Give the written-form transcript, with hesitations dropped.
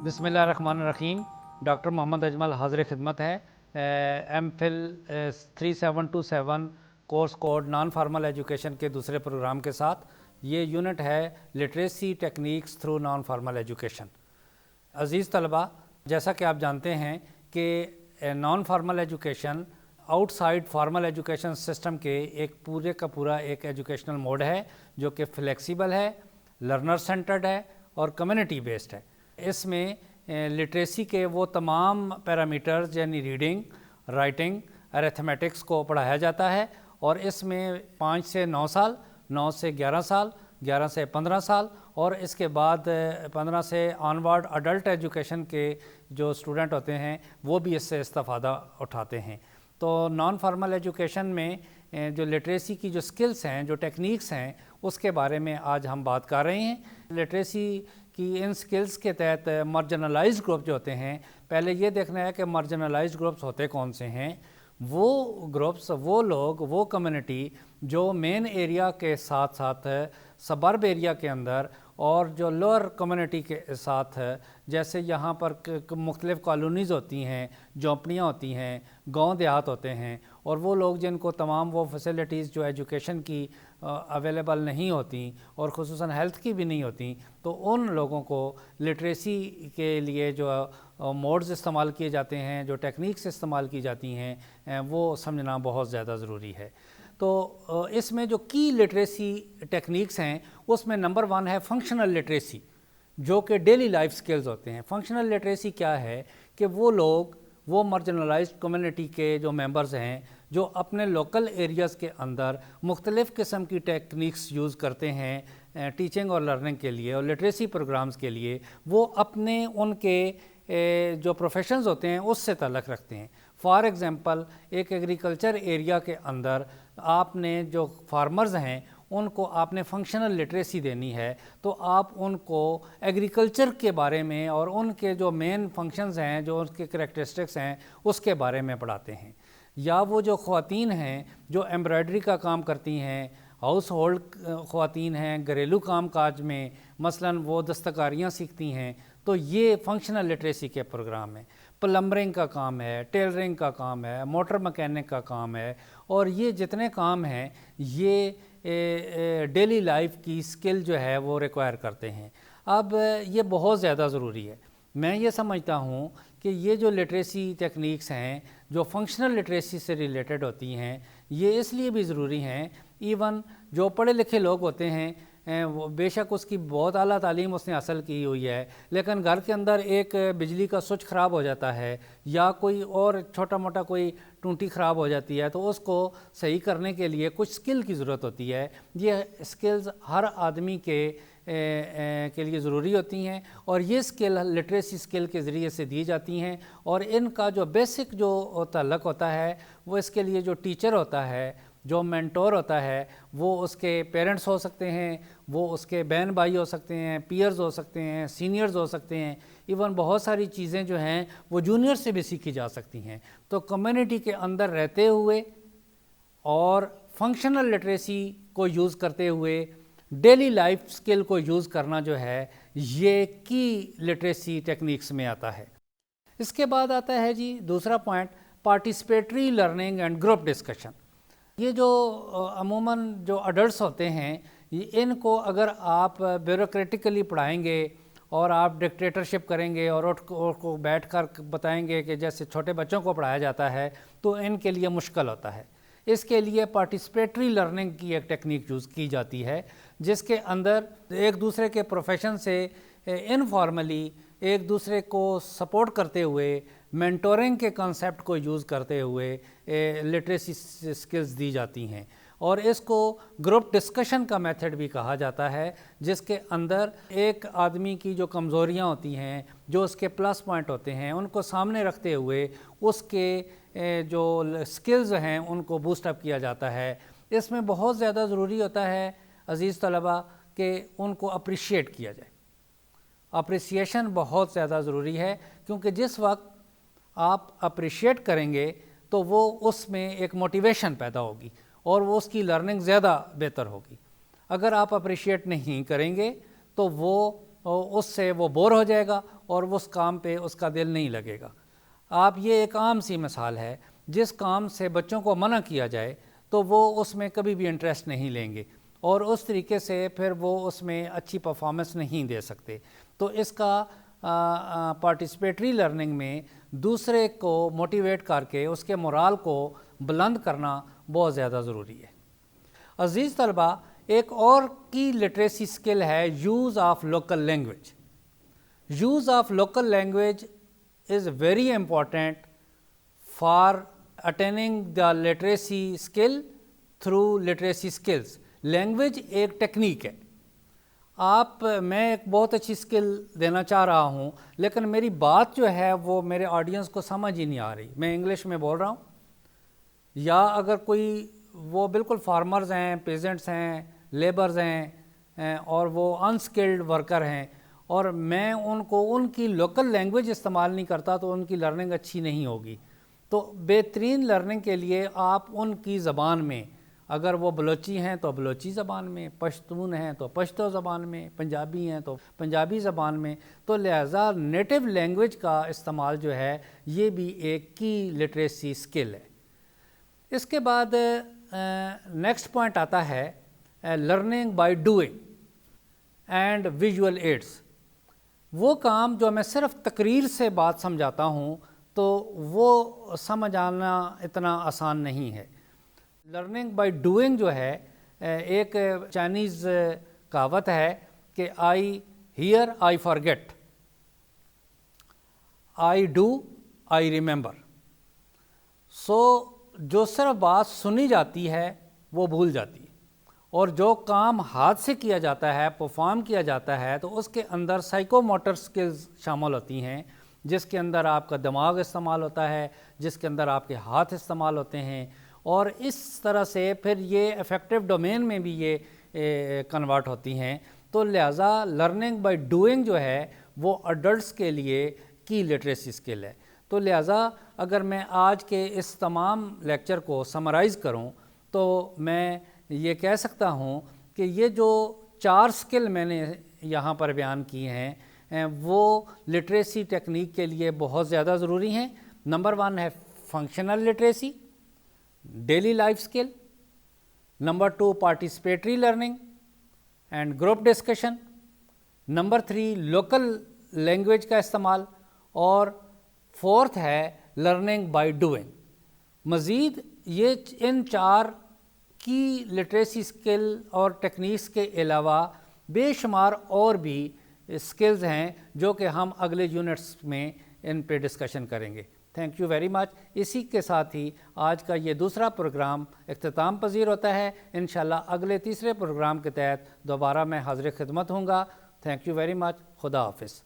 बिस्मिल्लाहिर्रहमानिर्रहीम। डॉक्टर मोहम्मद अजमल हाज़िर खिदमत है। MPhil 3727 course code non formal education के दूसरे प्रोग्राम के साथ। ये यूनिट है literacy techniques through non formal education. अज़ीज़ तलबा, जैसा कि आप जानते हैं कि non formal education outside formal education system के एक पूरे का पूरा एक एजुकेशनल मोड है जो कि फ्लेक्सिबल है, लर्नर सेंटर्ड है और कम्युनिटी बेस्ड है। इसमें लिटरेसी के वो तमाम पैरामीटर्स यानी रीडिंग, राइटिंग, अरिथमेटिक्स को पढ़ाया जाता है और इसमें 5 से 9 साल, 9 से 11 साल, 11 से 15 साल और इसके बाद 15 से ऑनवर्ड अडल्ट एजुकेशन के जो स्टूडेंट होते हैं वो भी इससे इस्तेफ़ादा उठाते हैं। तो नॉन फार्मल एजुकेशन में जो लिटरेसी की जो स्किल्स हैं, जो टेक्निक्स हैं, उसके बारे में आज हम बात कर रहे हैं। लिटरेसी कि इन स्किल्स के तहत मार्जिनलाइज्ड ग्रुप जो होते हैं, पहले ये देखना है कि मार्जिनलाइज्ड ग्रुप्स होते कौन से हैं। वो ग्रुप्स, वो लोग, वो कम्युनिटी जो मेन एरिया के साथ साथ सबर्ब एरिया के अंदर और जो लोअर कम्युनिटी के साथ, जैसे यहाँ पर मुख्तलिफ़ कॉलोनीज़ होती हैं, झोंपड़ियाँ होती हैं, गांव देहात होते हैं और वो लोग जिनको तमाम वो फैसिलिटीज़ जो एजुकेशन की अवेलेबल नहीं होती और ख़ुसूसन हेल्थ की भी नहीं होती, तो उन लोगों को लिटरेसी के लिए जो मोड्स इस्तेमाल किए जाते हैं, जो टेक्निक्स इस्तेमाल की जाती हैं, वो समझना बहुत ज़्यादा ज़रूरी है। तो इसमें जो की लिटरेसी टेक्निक्स हैं उसमें नंबर 1 है फंक्शनल लिटरेसी, जो कि डेली लाइफ स्किल्स होते हैं। फंक्शनल लिटरेसी क्या है कि वो लोग, वो मार्जिनलाइज्ड कम्युनिटी के जो मेंबर्स हैं जो अपने लोकल एरियाज़ के अंदर मुख्तलिफ़ किस्म की टेक्निक्स यूज़ करते हैं टीचिंग और लर्निंग के लिए और लिटरेसी प्रोग्राम्स के लिए, वो अपने उनके जो प्रोफेशंस होते हैं उससे ताल्लुक़ रखते हैं। फॉर एग्ज़ाम्पल, एक एग्रीकल्चर एरिया के अंदर आपने जो फार्मर्स हैं उनको आपने फंक्शनल लिटरेसी देनी है, तो आप उनको एग्रीकल्चर के बारे में और उनके जो मेन फंक्शंस हैं, जो उनके करैक्टरिस्टिक्स हैं, उसके बारे में पढ़ाते हैं। या वो जो ख़वातीन हैं जो एम्ब्रॉयडरी का काम करती हैं, हाउस होल्ड ख़वातीन हैं, घरेलू काम काज में मसलन वो दस्तकारियाँ सीखती हैं, तो ये फंक्शनल लिटरेसी के प्रोग्राम हैं। प्लम्बरिंग का काम है, टेलरिंग का काम है, मोटर मैकेनिक का काम है और ये जितने काम हैं ये डेली लाइफ की स्किल जो है वो रिक्वायर करते हैं। अब ये बहुत ज़्यादा ज़रूरी है। मैं ये समझता हूँ कि ये जो लिटरेसी टेक्निक्स हैं जो फंक्शनल लिटरेसी से रिलेटेड होती हैं, ये इसलिए भी ज़रूरी हैं, इवन जो पढ़े लिखे लोग होते हैं वो बेशक उसकी बहुत आला तालीम उसने हासिल की हुई है, लेकिन घर के अंदर एक बिजली का स्विच ख़राब हो जाता है या कोई और छोटा मोटा कोई टूटी ख़राब हो जाती है, तो उसको सही करने के लिए कुछ स्किल की ज़रूरत होती है। ये स्किल्स हर आदमी के लिए ज़रूरी होती हैं और ये स्किल लिटरेसी स्किल के ज़रिए से दी जाती हैं और इनका जो बेसिक जो ताल्लुक़ होता है वो इसके लिए जो टीचर होता है, जो मेंटोर होता है, वो उसके पेरेंट्स हो सकते हैं, वो उसके बहन भाई हो सकते हैं, पीयर्स हो सकते हैं, सीनियर्स हो सकते हैं, इवन बहुत सारी चीज़ें जो हैं वो जूनियर से भी सीखी जा सकती हैं। तो कम्युनिटी के अंदर रहते हुए और फंक्शनल लिटरेसी को यूज़ करते हुए डेली लाइफ स्किल को यूज़ करना जो है ये की लिटरेसी टेक्निक्स में आता है। इसके बाद आता है जी दूसरा point, participatory learning and group discussion. ये जो अमूमन जो अडल्ट्स होते हैं, इनको अगर आप ब्यूरोक्रेटिकली पढ़ाएंगे और आप डिक्टेटरशिप करेंगे और उनको बैठ कर बताएंगे कि जैसे छोटे बच्चों को पढ़ाया जाता है, तो इनके लिए मुश्किल होता है। इसके लिए पार्टिसिपेटरी लर्निंग की एक टेक्निक यूज़ की जाती है जिसके अंदर एक दूसरे के प्रोफेशन से इनफॉर्मली एक दूसरे को सपोर्ट करते हुए मेंटोरिंग के कॉन्सेप्ट को यूज़ करते हुए लिटरेसी स्किल्स दी जाती हैं और इसको ग्रुप डिस्कशन का मेथड भी कहा जाता है, जिसके अंदर एक आदमी की जो कमज़ोरियाँ होती हैं, जो उसके प्लस पॉइंट होते हैं, उनको सामने रखते हुए उसके जो स्किल्स हैं उनको बूस्ट अप किया जाता है। इसमें बहुत ज़्यादा ज़रूरी होता है अज़ीज़ तलबा कि उनको अप्रिशिएट किया जाए। अप्रिसिएशन बहुत ज़्यादा ज़रूरी है क्योंकि जिस वक्त आप अप्रिशिएट करेंगे तो वो उसमें एक मोटिवेशन पैदा होगी और वो उसकी लर्निंग ज़्यादा बेहतर होगी। अगर आप अप्रिशिएट नहीं करेंगे तो वो اس سے وہ بور ہو جائے گا اور اس کام پہ اس کا دل نہیں لگے گا. آپ یہ ایک عام سی مثال ہے، جس کام سے بچوں کو منع کیا جائے تو وہ اس میں کبھی بھی انٹرسٹ نہیں لیں گے اور اس طریقے سے پھر وہ اس میں اچھی پرفارمنس نہیں دے سکتے. تو اس کا پارٹیسپیٹری لرننگ میں دوسرے کو موٹیویٹ کر کے اس کے مورال کو بلند کرنا بہت زیادہ ضروری ہے. عزیز طلبہ، ایک اور کی لٹریسی سکل ہے use of local language. Use of local language is very important for attaining the literacy skill through literacy skills. Language ایک ٹیکنیک ہے. میں ایک بہت اچھی اسکل دینا چاہ رہا ہوں، لیکن میری بات جو ہے وہ میرے آڈینس کو سمجھ ہی نہیں آ رہی. میں انگلش میں بول رہا ہوں، یا اگر کوئی وہ بالکل فارمرز ہیں، پیزنٹس ہیں، لیبرز ہیں اور وہ انسکلڈ ورکر ہیں، اور میں ان کو ان کی لوکل لینگویج استعمال نہیں کرتا تو ان کی لرننگ اچھی نہیں ہوگی. تو بہترین لرننگ کے لیے آپ ان کی زبان میں، اگر وہ بلوچی ہیں تو بلوچی زبان میں، پشتون ہیں تو پشتو زبان میں، پنجابی ہیں تو پنجابی زبان میں. تو لہٰذا نیٹو لینگویج کا استعمال جو ہے یہ بھی ایک کی لٹریسی اسکل ہے. اس کے بعد نیکسٹ پوائنٹ آتا ہے learning by doing and visual aids. وہ کام جو میں صرف تقریر سے بات سمجھاتا ہوں تو وہ سمجھ آنا اتنا آسان نہیں ہے. لرننگ بائی ڈوئنگ جو ہے ایک چائنیز کہاوت ہے کہ I hear I forget, I do I remember. So جو صرف بات سنی جاتی ہے وہ بھول جاتی ہے، اور جو کام ہاتھ سے کیا جاتا ہے، پرفارم کیا جاتا ہے، تو اس کے اندر سائیکو موٹر سکلز شامل ہوتی ہیں، جس کے اندر آپ کا دماغ استعمال ہوتا ہے، جس کے اندر آپ کے ہاتھ استعمال ہوتے ہیں، اور اس طرح سے پھر یہ افیکٹو ڈومین میں بھی یہ کنورٹ ہوتی ہیں. تو لہٰذا لرننگ بائی ڈوئنگ جو ہے وہ اڈلٹس کے لیے کی لٹریسی اسکل ہے. تو لہٰذا اگر میں آج کے اس تمام لیکچر کو سمرائز کروں تو میں یہ کہہ سکتا ہوں کہ یہ جو 4 اسکل میں نے یہاں پر بیان کی ہیں وہ لٹریسی ٹیکنیک کے لیے بہت زیادہ ضروری ہیں. نمبر 1 ہے functional literacy, daily life skill. Number 2 participatory learning and group discussion. Number 3 local language کا استعمال. اور 4th ہے لرننگ بائی ڈوئنگ. مزید یہ ان 4 کی لٹریسی اسکل اور ٹیکنیکس کے علاوہ بے شمار اور بھی اسکلز ہیں جو کہ ہم اگلے یونٹس میں ان پہ ڈسکشن کریں گے. تھینک یو ویری مچ. اسی کے ساتھ ہی آج کا یہ دوسرا پروگرام اختتام پذیر ہوتا ہے. انشاءاللہ اگلے تیسرے پروگرام کے تحت دوبارہ میں حاضر خدمت ہوں گا. Thank you very much. خدا حافظ.